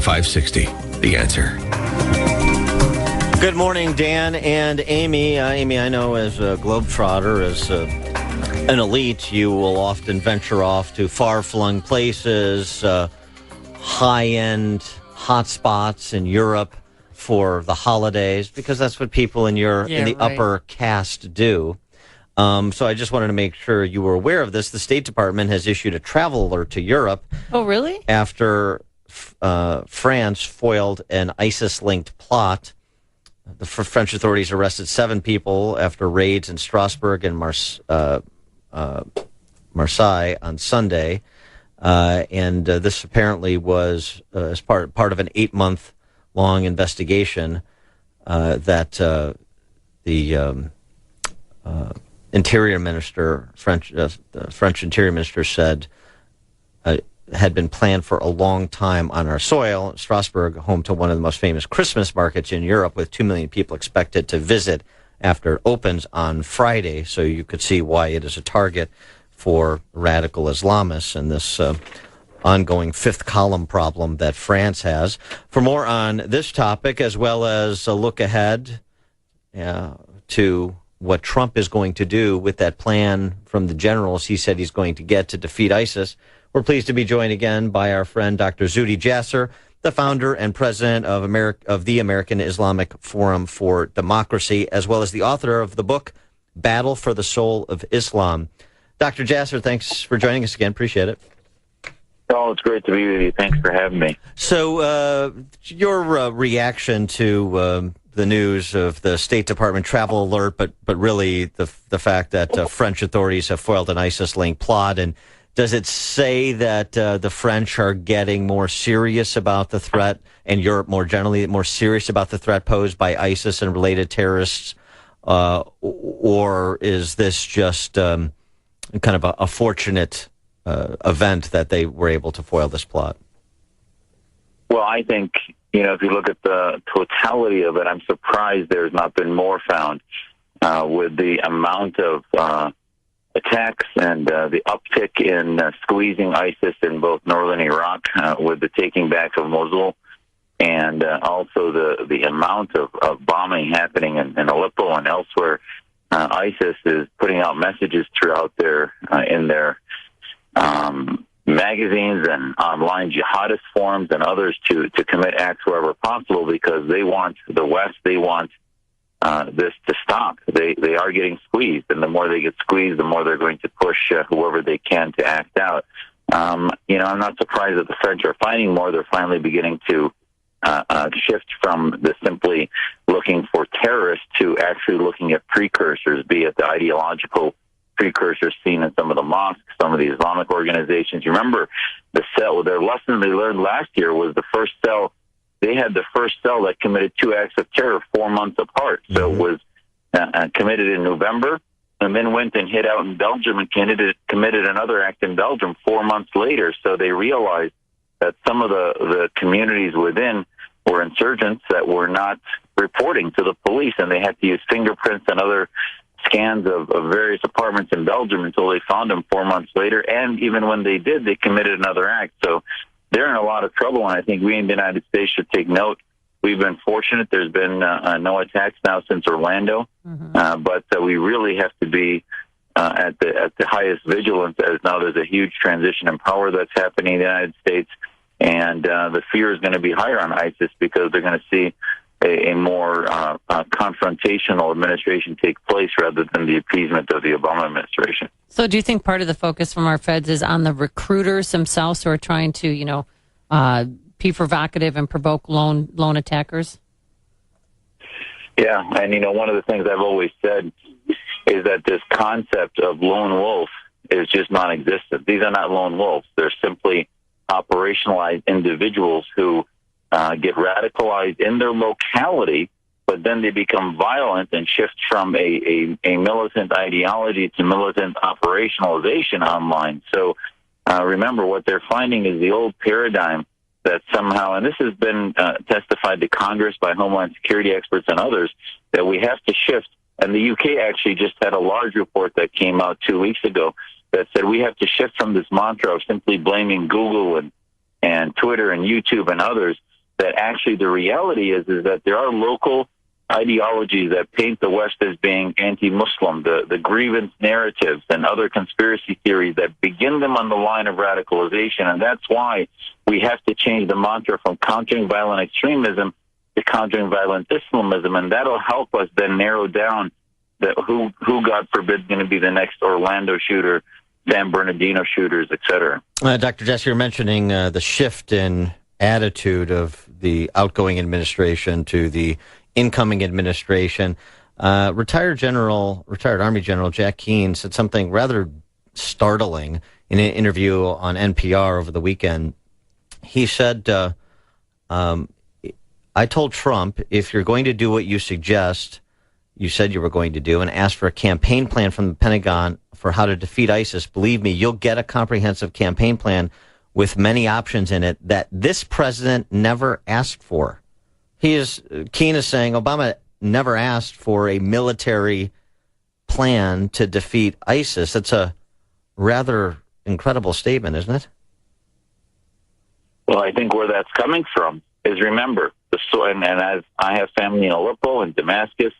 560. The Answer. Good morning, Dan and Amy. Amy, I know as a globetrotter, as an elite, you will often venture off to far-flung places, high-end hotspots in Europe for the holidays, because that's what people in the upper caste do. So I just wanted to make sure you were aware of this. The State Department has issued a travel alert to Europe. Oh, really? After France foiled an ISIS-linked plot. The French authorities arrested 7 people after raids in Strasbourg and Marseille on Sunday. And this apparently was as part of an 8-month-long investigation that the Interior Minister, the French Interior Minister said had been planned for a long time on our soil. Strasbourg, home to one of the most famous Christmas markets in Europe, with 2 million people expected to visit after it opens on Friday. So you could see why it is a target for radical Islamists and this ongoing fifth column problem that France has. For more on this topic, as well as a look ahead to what Trump is going to do with that plan from the generals he said he's going to get to defeat ISIS, we're pleased to be joined again by our friend Dr. Zuhdi Jasser, the founder and president of the American Islamic Forum for Democracy, as well as the author of the book, Battle for the Soul of Islam. Dr. Jasser, thanks for joining us again. Appreciate it. Oh, it's great to be with you. Thanks for having me. So your reaction to the news of the State Department travel alert, but really the fact that French authorities have foiled an ISIS-linked plot, and does it say that the French are getting more serious about the threat, and Europe more generally more serious about the threat posed by ISIS and related terrorists, or is this just kind of a fortunate event that they were able to foil this plot? Well, I think, if you look at the totality of it, I'm surprised there's not been more found with the amount of attacks and the uptick in squeezing ISIS in both northern Iraq with the taking back of Mosul, and also the amount of bombing happening in Aleppo and elsewhere. ISIS is putting out messages throughout in their magazines and online jihadist forums and others to commit acts wherever possible, because they want the West, they want this to stop. They are getting squeezed, and the more they get squeezed, the more they're going to push whoever they can to act out. I'm not surprised that the French are finding more. They're finally beginning to shift from the simply looking for terrorists to actually looking at precursors, be it the ideological precursors seen in some of the mosques, some of the Islamic organizations. You remember their lesson they learned last year was the first cell. They had the first cell that committed 2 acts of terror 4 months apart. So it was committed in November, and then went and hid out in Belgium and committed another act in Belgium 4 months later. So they realized that some of the communities within were insurgents that were not reporting to the police, and they had to use fingerprints and other scans of various apartments in Belgium until they found them 4 months later. And even when they did, they committed another act. So they're in a lot of trouble, and I think we in the United States should take note. We've been fortunate. There's been no attacks now since Orlando, but we really have to be at the highest vigilance, as now there's a huge transition in power that's happening in the United States, and the fear is going to be higher on ISIS because they're going to see a more confrontational administration take place rather than the appeasement of the Obama administration. So do you think part of the focus from our feds is on the recruiters themselves who are trying to, be provocative and provoke lone attackers? Yeah, and one of the things I've always said is that this concept of lone wolf is just non-existent. These are not lone wolves. They're simply operationalized individuals who get radicalized in their locality, but then they become violent and shift from a militant ideology to militant operationalization online. So remember, what they're finding is the old paradigm that somehow, and this has been testified to Congress by Homeland Security experts and others, that we have to shift. And the UK actually just had a large report that came out 2 weeks ago that said we have to shift from this mantra of simply blaming Google and Twitter and YouTube and others that actually the reality is that there are local ideologies that paint the West as being anti-Muslim, the grievance narratives and other conspiracy theories that begin them on the line of radicalization. And that's why we have to change the mantra from countering violent extremism to countering violent Islamism. And that'll help us then narrow down who, God forbid, is going to be the next Orlando shooter, San Bernardino shooters, et cetera. Dr. Jasser, you're mentioning the shift in attitude of the outgoing administration to the incoming administration. Retired Army General Jack Keane said something rather startling in an interview on NPR over the weekend. He said, I told Trump, if you're going to do what you suggest, you said you were going to do, and ask for a campaign plan from the Pentagon for how to defeat ISIS, believe me, you'll get a comprehensive campaign plan with many options in it that this president never asked for. Keane is saying Obama never asked for a military plan to defeat ISIS. That's a rather incredible statement, isn't it? Well, I think where that's coming from is, remember, and as I have family in Aleppo and Damascus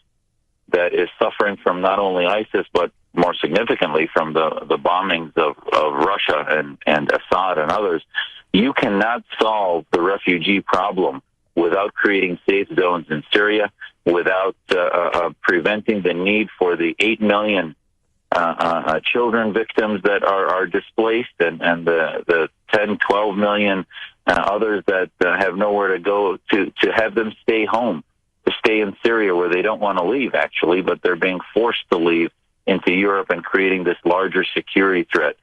that is suffering from not only ISIS, but more significantly from the bombings of Russia and Assad and others, you cannot solve the refugee problem without creating safe zones in Syria, without preventing the need for the 8 million children victims that are displaced and the 10, 12 million others that have nowhere to go, to have them stay home, to stay in Syria where they don't want to leave, actually, but they're being forced to leave into Europe and creating this larger security threat.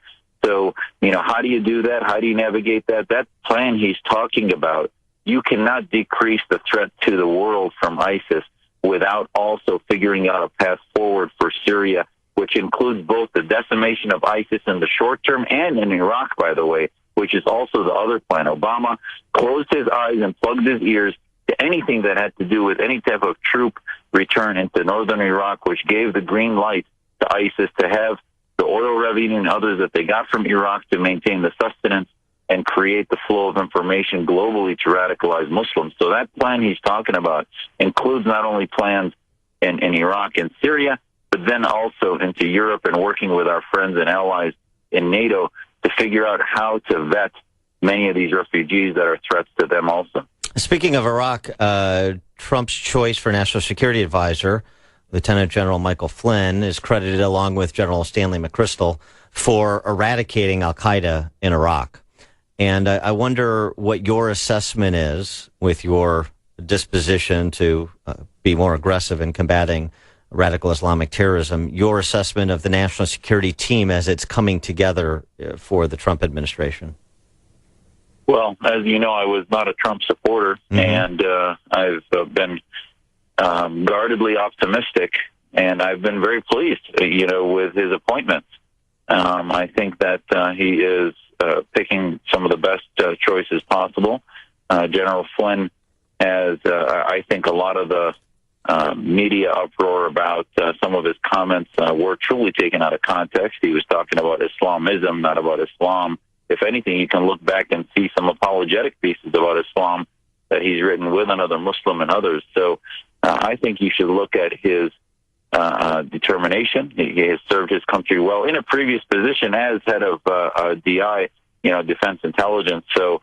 So, how do you do that? How do you navigate that? That plan he's talking about, you cannot decrease the threat to the world from ISIS without also figuring out a path forward for Syria, which includes both the decimation of ISIS in the short term and in Iraq, by the way, which is also the other plan. Obama closed his eyes and plugged his ears to anything that had to do with any type of troop return into northern Iraq, which gave the green light to ISIS to have the oil revenue and others that they got from Iraq to maintain the sustenance and create the flow of information globally to radicalize Muslims. So that plan he's talking about includes not only plans in Iraq and Syria, but then also into Europe and working with our friends and allies in NATO to figure out how to vet many of these refugees that are threats to them also. Speaking of Iraq, Trump's choice for National Security Advisor, Lieutenant General Michael Flynn, is credited along with General Stanley McChrystal for eradicating al-Qaeda in Iraq. And I wonder what your assessment is, with your disposition to be more aggressive in combating radical Islamic terrorism, your assessment of the national security team as it's coming together for the Trump administration. Well, as you know, I was not a Trump supporter, and I've been guardedly optimistic, and I've been very pleased, with his appointments. I think that he is picking some of the best choices possible. General Flynn has, I think, a lot of the media uproar about some of his comments were truly taken out of context. He was talking about Islamism, not about Islam. If anything, you can look back and see some apologetic pieces about Islam that he's written with another Muslim and others. So I think you should look at his determination. He has served his country well in a previous position as head of DI, Defense Intelligence. So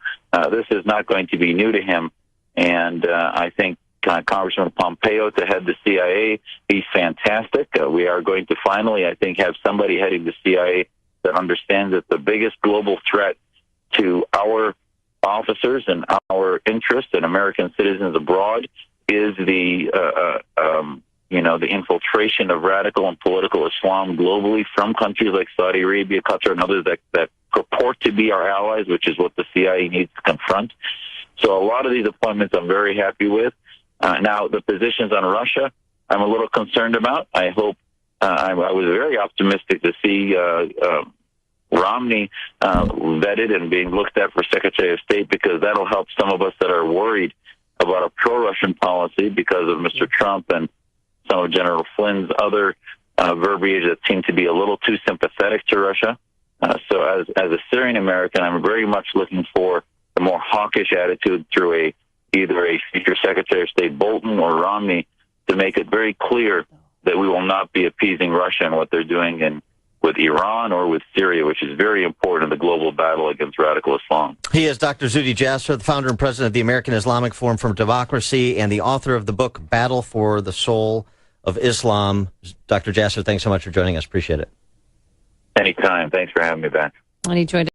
this is not going to be new to him. And I think Congressman Pompeo to head the CIA, he's fantastic. We are going to finally, I think, have somebody heading the CIA that understands that the biggest global threat to our officers and our interests and American citizens abroad is the infiltration of radical and political Islam globally from countries like Saudi Arabia, Qatar, and others that purport to be our allies, which is what the CIA needs to confront. So a lot of these appointments I'm very happy with. Now, the positions on Russia, I'm a little concerned about. I hope I was very optimistic to see Romney vetted and being looked at for Secretary of State, because that'll help some of us that are worried about a pro-Russian policy because of Mr. Trump and some of General Flynn's other verbiage that seemed to be a little too sympathetic to Russia. So as a Syrian American, I'm very much looking for a more hawkish attitude through either a future Secretary of State Bolton or Romney to make it very clear that we will not be appeasing Russia and what they're doing with Iran or with Syria, which is very important in the global battle against radical Islam. He is Dr. Zuhdi Jasser, the founder and president of the American Islamic Forum for Democracy and the author of the book Battle for the Soul of Islam. Dr. Jasser, thanks so much for joining us. Appreciate it. Anytime. Thanks for having me back. And he joined